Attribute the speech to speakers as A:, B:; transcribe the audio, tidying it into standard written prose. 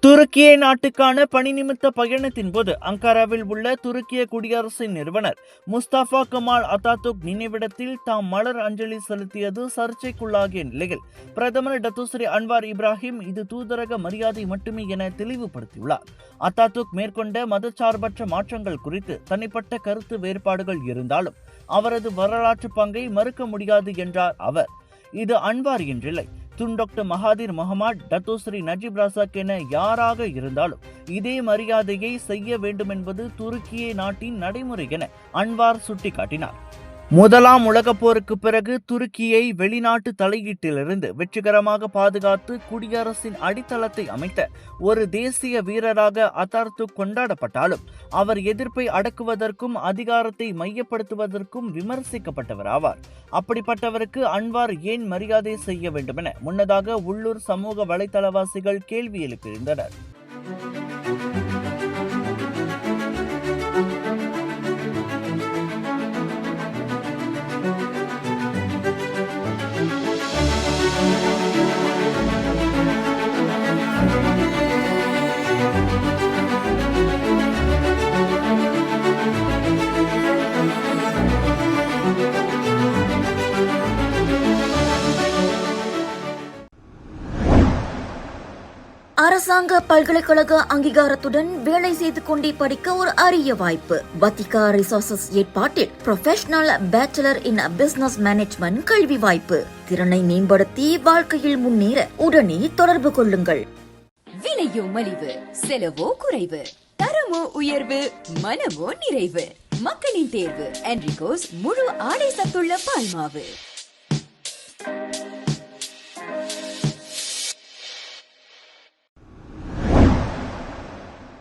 A: துருக்கிய நாட்டுக்கான பணி நிமித்த பயணத்தின் போது அங்காராவில் உள்ள துருக்கிய குடியரசின் நிறுவனர் முஸ்தபா கமால் அத்தாதுர்க் நினைவிடத்தில் தாம் மலர் அஞ்சலி செலுத்தியது சர்ச்சைக்குள்ளாகிய நிலையில் பிரதமர் டத்துஸ்ரீ அன்வார் இப்ராஹிம் இது தூதரக மரியாதை மட்டுமே என தெளிவுபடுத்தியுள்ளார். அத்தாதுர்க் மேற்கொண்ட மதச்சார்பற்ற மாற்றங்கள் குறித்து தனிப்பட்ட கருத்து வேறுபாடுகள் இருந்தாலும் அவரது வரலாற்று பங்கை மறுக்க முடியாது என்றார் அவர். இது அன்வார் என்றில்லை, doctor Mahathir Mohamad, Datuk Seri Najib Razak என யாராக இருந்தாலும் இதே மரியாதையை செய்ய வேண்டும் என்பது துருக்கிய நாட்டின் நடைமுறை என அன்வார் சுட்டிக்காட்டினார். முதலாம் உலகப் போருக்கு பிறகு துருக்கியை வெளிநாட்டு தலையீட்டிலிருந்து வெற்றிகரமாக பாதுகாத்து குடியரசின் அடித்தளத்தை அமைத்த ஒரு தேசிய வீரராக அத்தாதுர்க் கொண்டாடப்பட்டாலும் அவர் எதிர்ப்பை அடக்குவதற்கும் அதிகாரத்தை மையப்படுத்துவதற்கும் விமர்சிக்கப்பட்டவர் ஆவார். அப்படிப்பட்டவருக்கு அன்வார் ஏன் மரியாதை செய்ய வேண்டும் என முன்னதாக உள்ளூர் சமூக வலைதளவாசிகள் கேள்வி எழுப்பியிருந்தனர்.
B: அரசாங்க பல்கலைக்கழக அங்கீகாரத்துடன் வேலை செய்து கொண்டே படிக்க ஒரு அரிய வாய்ப்பு. வத்திகா ரிசோர்சஸ் ஏற்பாட்டில் ப்ரொஃபஷனல் பேச்சுலர் இன் பிசினஸ் மேனேஜ்மெண்ட் கல்வி வாய்ப்பு. திறனை மேம்படுத்தி வாழ்க்கையில் முன்னேற உடனே தொடர்பு கொள்ளுங்கள்.
C: விலையோ மலிவு, செலவோ குறைவு, தரமோ உயர்வு, மனமோ நிறைவு. மக்களின் தேர்வு என்ரிகோஸ் முழு ஆடை சத்துள்ள பால்மாவு.